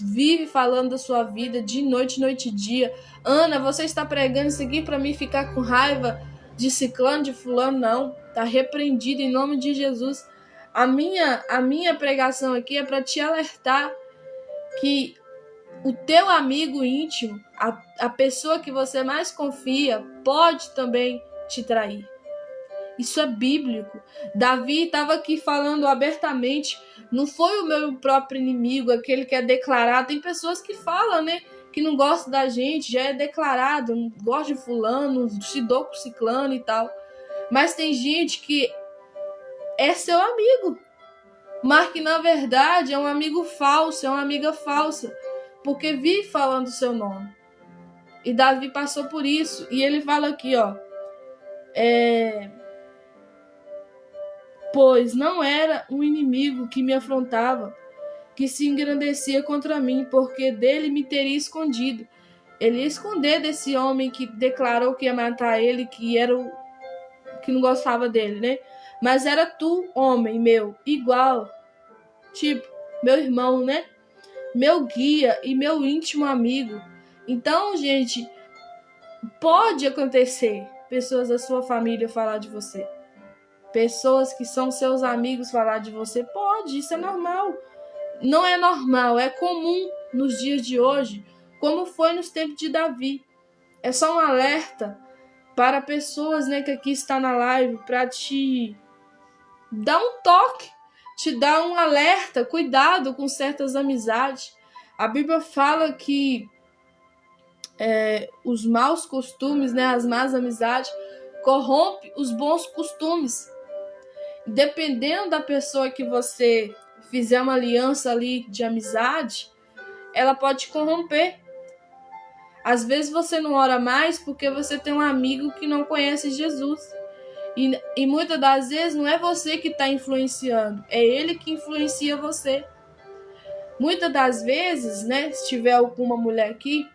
A: Vive falando da sua vida de noite, noite e dia. Ana, você está pregando isso aqui para mim ficar com raiva de ciclano, de fulano? Não, tá repreendido em nome de Jesus. A minha pregação aqui é para te alertar que o teu amigo íntimo, a pessoa que você mais confia, pode também te trair. Isso é bíblico. Davi estava aqui falando abertamente. Não foi o meu próprio inimigo, aquele que é declarado. Tem pessoas que falam, né? Que não gostam da gente, já é declarado. Não gosta de fulano, se dou com ciclano e tal. Mas tem gente que é seu amigo, mas que na verdade é um amigo falso, é uma amiga falsa, porque vive falando o seu nome. E Davi passou por isso. E ele fala aqui, ó. Pois não era um inimigo que me afrontava, que se engrandecia contra mim, porque dele me teria escondido. Ele ia esconder desse homem que declarou que ia matar ele, que era o que não gostava dele, né? Mas era tu, homem meu, igual, tipo, meu irmão, né? Meu guia e meu íntimo amigo. Então, gente, pode acontecer pessoas da sua família falar de você. pessoas que são seus amigos falar de você? Pode, isso é normal. Não é normal, é comum nos dias de hoje, como foi nos tempos de Davi. É só um alerta para pessoas, né, que aqui está na live, para te dar um toque, te dar um alerta, cuidado com certas amizades. A Bíblia fala que os maus costumes, né, as más amizades, corrompe os bons costumes. Dependendo da pessoa que você fizer uma aliança ali de amizade, ela pode te corromper. Às vezes você não ora mais porque você tem um amigo que não conhece Jesus. E muitas das vezes não é você que está influenciando, é ele que influencia você. Muitas das vezes, né, se tiver alguma mulher aqui,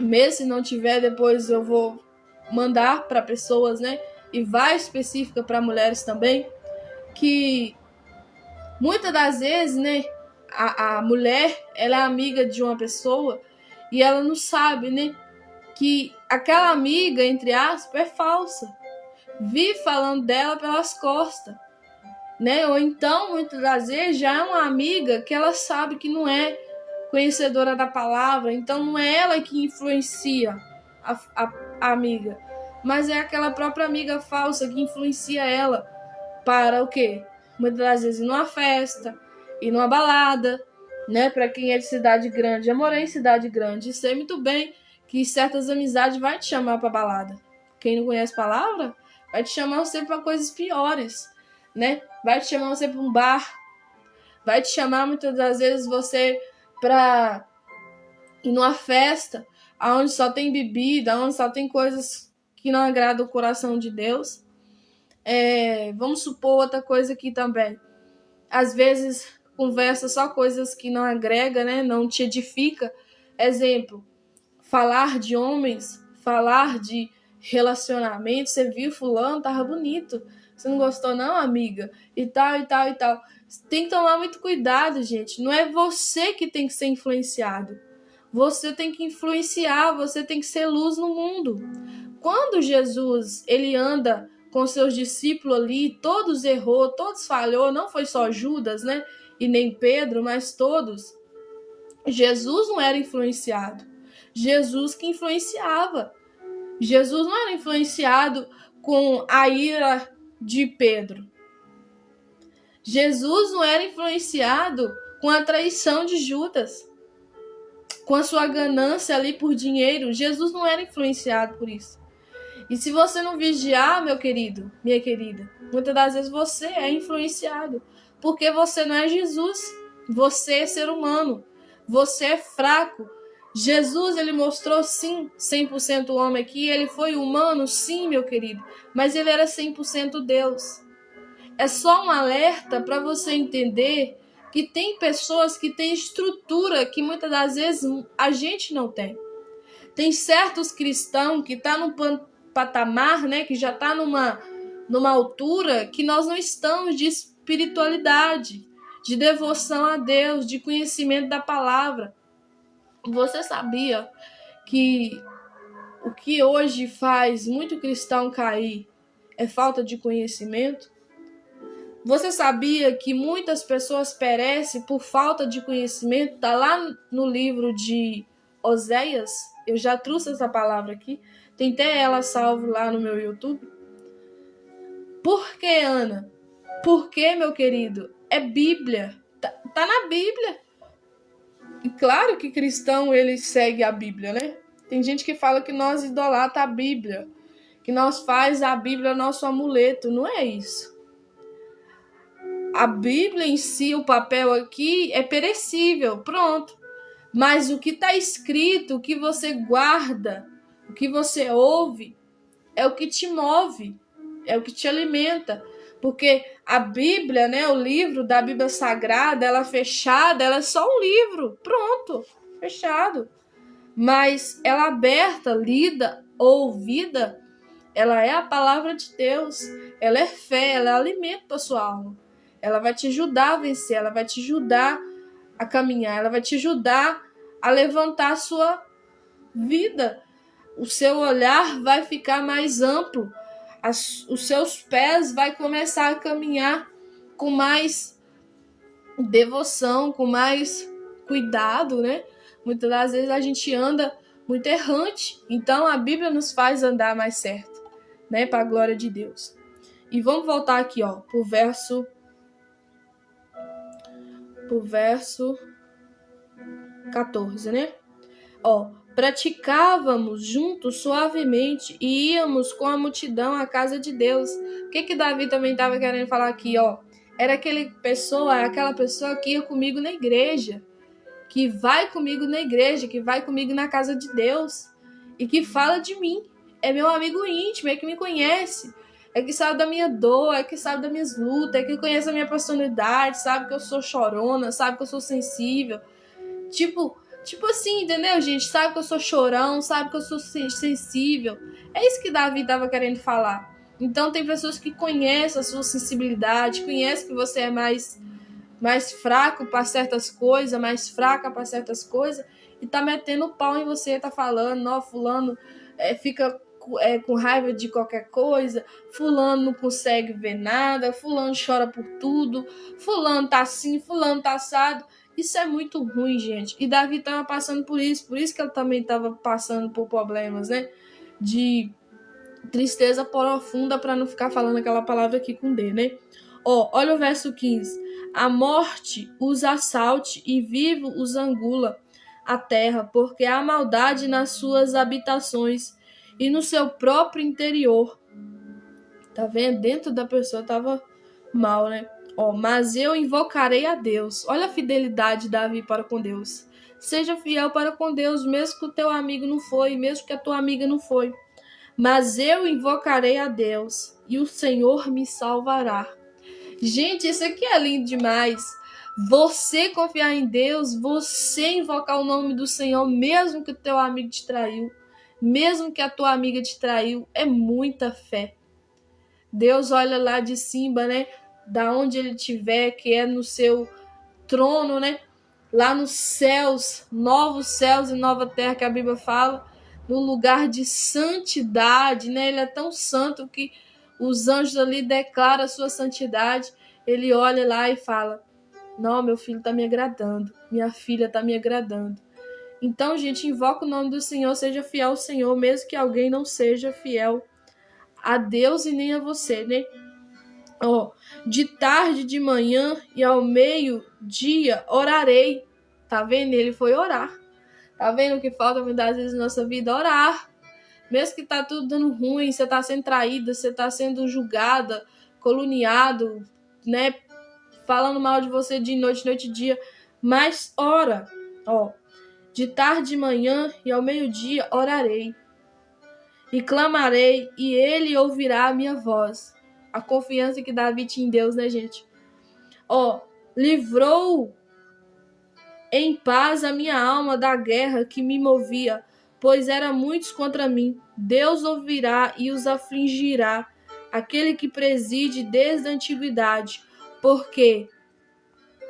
A: mesmo se não tiver, depois eu vou mandar para pessoas, né, e vai específica para mulheres também, que muitas das vezes, né, a mulher, ela é amiga de uma pessoa e ela não sabe, né, que aquela amiga, entre aspas, é falsa. Vive falando dela pelas costas, né? Ou então, muitas das vezes, já é uma amiga que ela sabe que não é conhecedora da palavra, então não é ela que influencia a amiga, mas é aquela própria amiga falsa que influencia ela para o quê? Muitas das vezes ir numa festa, ir numa balada, né? Para quem é de cidade grande, eu morei em cidade grande e sei muito bem que certas amizades vai te chamar para balada. Quem não conhece a palavra vai te chamar você para coisas piores, né? Vai te chamar você para um bar, vai te chamar muitas das vezes você para ir numa festa onde só tem bebida, onde só tem coisas que não agradam o coração de Deus. Vamos supor outra coisa aqui também. Às vezes conversa só coisas que não agrega, né? Não te edifica. Exemplo, falar de homens, falar de relacionamento. Você viu fulano, tava bonito. Você não gostou não, amiga? E tal, e tal, e tal. Tem que tomar muito cuidado, gente. Não é você que tem que ser influenciado. Você tem que influenciar, você tem que ser luz no mundo. Quando Jesus, ele anda com seus discípulos ali, todos errou, todos falhou, não foi só Judas, né? E nem Pedro, mas todos. Jesus não era influenciado. Jesus que influenciava. Jesus não era influenciado com a ira de Pedro. Jesus não era influenciado com a traição de Judas, com a sua ganância ali por dinheiro. Jesus não era influenciado por isso. E se você não vigiar, meu querido, minha querida, muitas das vezes você é influenciado, porque você não é Jesus. Você é ser humano. Você é fraco. Jesus, ele mostrou sim, 100% homem aqui, ele foi humano, sim, meu querido, mas ele era 100% Deus. É só um alerta para você entender que tem pessoas que têm estrutura que muitas das vezes a gente não tem. Tem certos cristãos que estão num patamar, né, que já está numa altura que nós não estamos de espiritualidade, de devoção a Deus, de conhecimento da palavra. Você sabia que o que hoje faz muito cristão cair é falta de conhecimento? Você sabia que muitas pessoas perecem por falta de conhecimento? Está lá no livro de Oséias. Eu já trouxe essa palavra aqui. Tem até ela salva lá no meu YouTube. Por que, Ana? Por que, meu querido? É Bíblia. Tá na Bíblia. E claro que cristão, ele segue a Bíblia, né? Tem gente que fala que nós idolatra a Bíblia, que nós faz a Bíblia nosso amuleto. Não é isso. A Bíblia em si, o papel aqui é perecível, pronto. Mas o que está escrito, o que você guarda, o que você ouve, é o que te move, é o que te alimenta. Porque a Bíblia, né, o livro da Bíblia Sagrada, ela fechada, ela é só um livro, pronto, fechado. Mas ela aberta, lida, ouvida, ela é a palavra de Deus, ela é fé, ela é alimento para sua alma. Ela vai te ajudar a vencer, ela vai te ajudar a caminhar, ela vai te ajudar a levantar a sua vida. O seu olhar vai ficar mais amplo. os seus pés vai começar a caminhar com mais devoção, com mais cuidado, né? Muitas das vezes a gente anda muito errante, então a Bíblia nos faz andar mais certo, né? Para a glória de Deus. E vamos voltar aqui, ó, pro verso 14, né? Ó, praticávamos juntos suavemente e íamos com a multidão à casa de Deus. O que Davi também estava querendo falar aqui, ó? Era aquela pessoa que ia comigo na igreja, que vai comigo na igreja, que vai comigo na casa de Deus e que fala de mim. É meu amigo íntimo, é que me conhece, é que sabe da minha dor, é que sabe das minhas lutas, é que conhece a minha personalidade, sabe que eu sou chorona, sabe que eu sou sensível. Tipo assim, entendeu, gente? Sabe que eu sou chorão, sabe que eu sou sensível. É isso que Davi estava querendo falar. Então tem pessoas que conhecem a sua sensibilidade, conhecem que você é mais fraco para certas coisas, mais fraca para certas coisas, e tá metendo pau em você, tá falando, ó, fulano fica com raiva de qualquer coisa, fulano não consegue ver nada, fulano chora por tudo, fulano tá assim, fulano tá assado. Isso é muito ruim, gente. E Davi estava passando por isso que ele também estava passando por problemas, né? De tristeza profunda, para não ficar falando aquela palavra aqui com D, né? Ó, olha o verso 15. A morte os assalte e vivo os angula a terra, porque há maldade nas suas habitações e no seu próprio interior. Tá vendo? Dentro da pessoa tava mal, né? Ó, mas eu invocarei a Deus. Olha a fidelidade de Davi para com Deus. Seja fiel para com Deus, mesmo que o teu amigo não foi, mesmo que a tua amiga não foi. Mas eu invocarei a Deus e o Senhor me salvará. Gente, isso aqui é lindo demais. Você confiar em Deus, você invocar o nome do Senhor, mesmo que o teu amigo te traiu, mesmo que a tua amiga te traiu, é muita fé. Deus olha lá de cima, né? Da onde ele estiver, que é no seu trono, né? Lá nos céus, novos céus e nova terra que a Bíblia fala, no lugar de santidade, né? Ele é tão santo que os anjos ali declaram a sua santidade. Ele olha lá e fala: não, meu filho está me agradando, minha filha está me agradando. Então, gente, invoca o nome do Senhor, seja fiel ao Senhor, mesmo que alguém não seja fiel a Deus e nem a você, né? Ó, de tarde, de manhã e ao meio-dia orarei. Tá vendo? Ele foi orar. Tá vendo o que falta muitas vezes na nossa vida? Orar. Mesmo que tá tudo dando ruim, você tá sendo traída, você tá sendo julgada, caluniado, né? Falando mal de você de noite, noite e dia. Mas ora. Ó, de tarde, de manhã e ao meio-dia orarei. E clamarei, e ele ouvirá a minha voz. A confiança que Davi tinha em Deus, né, gente? Ó, livrou em paz a minha alma da guerra que me movia, pois eram muitos contra mim. Deus ouvirá e os afligirá, aquele que preside desde a antiguidade, porque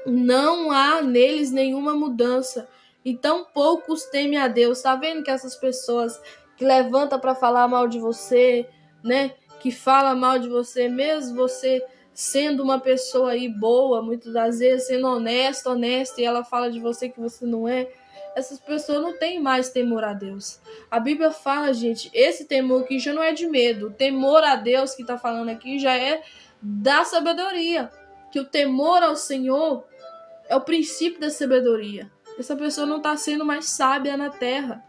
A: não há neles nenhuma mudança, e tão poucos temem a Deus. Tá vendo que essas pessoas que levantam para falar mal de você, né? Que fala mal de você, mesmo você sendo uma pessoa aí boa, muitas das vezes sendo honesta, e ela fala de você que você não é. Essas pessoas não têm mais temor a Deus. A Bíblia fala, gente, esse temor aqui já não é de medo. O temor a Deus que está falando aqui já é da sabedoria. Que o temor ao Senhor é o princípio da sabedoria. Essa pessoa não está sendo mais sábia na terra.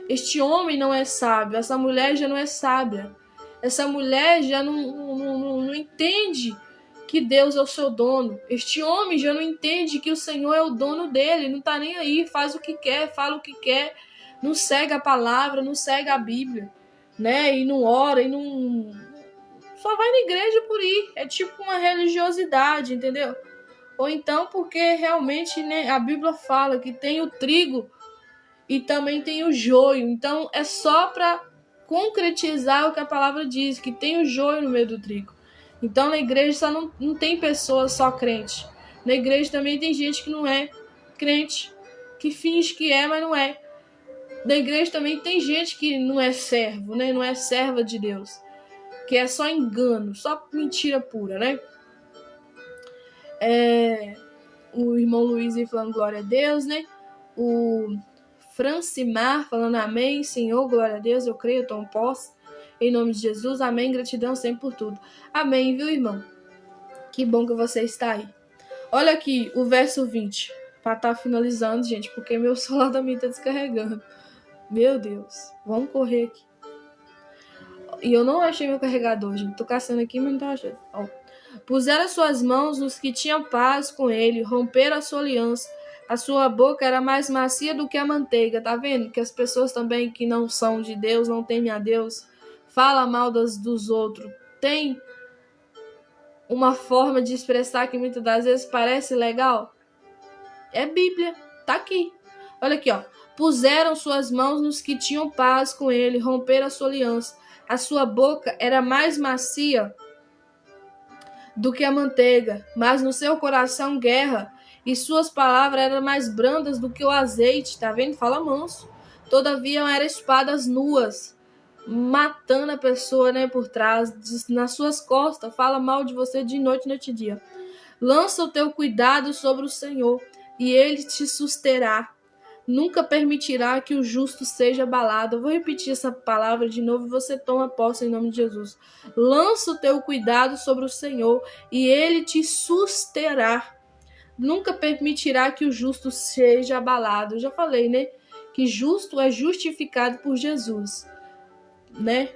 A: Este homem não é sábio. Essa mulher já não é sábia. Essa mulher já não entende que Deus é o seu dono. Este homem já não entende que o Senhor é o dono dele. Não está nem aí, faz o que quer, fala o que quer. Não segue a palavra, não segue a Bíblia, né? E não ora, e não... Só vai na igreja por ir. É tipo uma religiosidade, entendeu? Ou então porque realmente, né, a Bíblia fala que tem o trigo e também tem o joio. Então é só para concretizar o que a palavra diz, que tem o joio no meio do trigo. Então na igreja só não tem pessoas só crentes. Na igreja também tem gente que não é crente, que finge que é, mas não é. Na igreja também tem gente que não é servo, né? Não é serva de Deus. que é só engano, só mentira pura, né? O irmão Luiz aí falando glória a Deus, né? O Francimar falando amém, Senhor, glória a Deus, eu creio, eu tomo posse. Em nome de Jesus, amém, gratidão sempre por tudo. Amém, viu, irmão? Que bom que você está aí. Olha aqui o verso 20, para estar finalizando, gente, porque meu celular também está descarregando. Meu Deus, vamos correr aqui. E eu não achei meu carregador, gente. Tô caçando aqui, mas não tô achando. Ó. Puseram suas mãos nos que tinham paz com ele, romperam a sua aliança. A sua boca era mais macia do que a manteiga. Tá vendo? Que as pessoas também que não são de Deus, não temem a Deus, falam mal dos outros. Tem uma forma de expressar que muitas das vezes parece legal. É Bíblia. Tá aqui. Olha aqui, ó. Puseram suas mãos nos que tinham paz com ele, romperam a sua aliança. A sua boca era mais macia do que a manteiga, mas no seu coração guerra, e suas palavras eram mais brandas do que o azeite, tá vendo? Fala manso. Todavia eram espadas nuas, matando a pessoa, né, por trás, nas suas costas, fala mal de você de noite e dia. Lança o teu cuidado sobre o Senhor, e ele te susterá. Nunca permitirá que o justo seja abalado. Eu vou repetir essa palavra de novo e você toma posse em nome de Jesus. Lança o teu cuidado sobre o Senhor e ele te susterá. Nunca permitirá que o justo seja abalado. Eu já falei, né? Que justo é justificado por Jesus, né?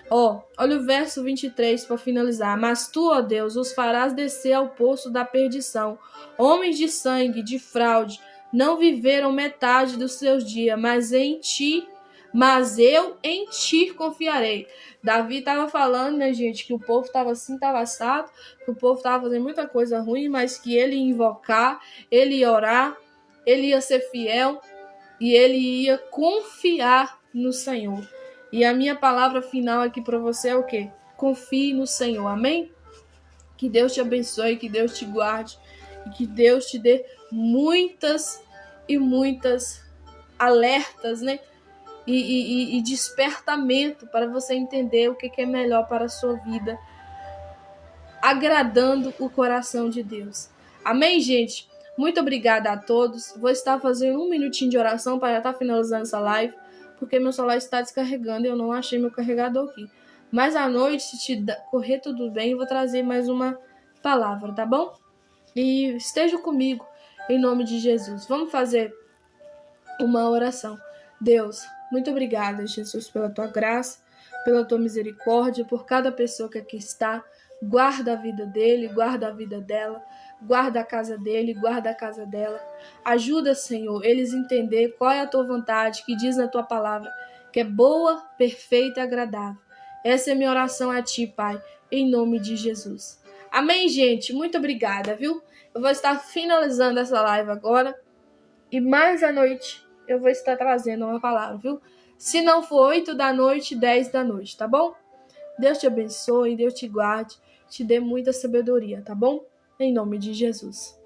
A: Olha o verso 23 para finalizar. Mas tu, ó Deus, os farás descer ao poço da perdição. Homens de sangue, de fraude, não viveram metade dos seus dias, mas eu em ti confiarei. Davi estava falando, né, gente, que o povo estava assim, estava assado, que o povo estava fazendo muita coisa ruim, mas que ele ia invocar, ele ia orar, ele ia ser fiel e ele ia confiar no Senhor. E a minha palavra final aqui para você é o quê? Confie no Senhor, amém? Que Deus te abençoe, que Deus te guarde e que Deus te dê muitas e muitas alertas, né? E despertamento para você entender o que é melhor para a sua vida, agradando o coração de Deus. Amém, gente? Muito obrigada a todos. Vou estar fazendo 1 minutinho de oração para já estar finalizando essa live, porque meu celular está descarregando e eu não achei meu carregador aqui. Mas à noite, se correr tudo bem, eu vou trazer mais uma palavra, tá bom? E esteja comigo, em nome de Jesus. Vamos fazer uma oração. Deus, muito obrigada, Jesus, pela tua graça, pela tua misericórdia, por cada pessoa que aqui está. Guarda a vida dele, guarda a vida dela, guarda a casa dele, guarda a casa dela. Ajuda, Senhor, eles a entender qual é a tua vontade, que diz na tua palavra, que é boa, perfeita e agradável. Essa é a minha oração a ti, Pai, em nome de Jesus. Amém, gente? Muito obrigada, viu? Eu vou estar finalizando essa live agora e mais à noite eu vou estar trazendo uma palavra, viu? Se não for 8 da noite, 10 da noite, tá bom? Deus te abençoe, Deus te guarde, te dê muita sabedoria, tá bom? Em nome de Jesus.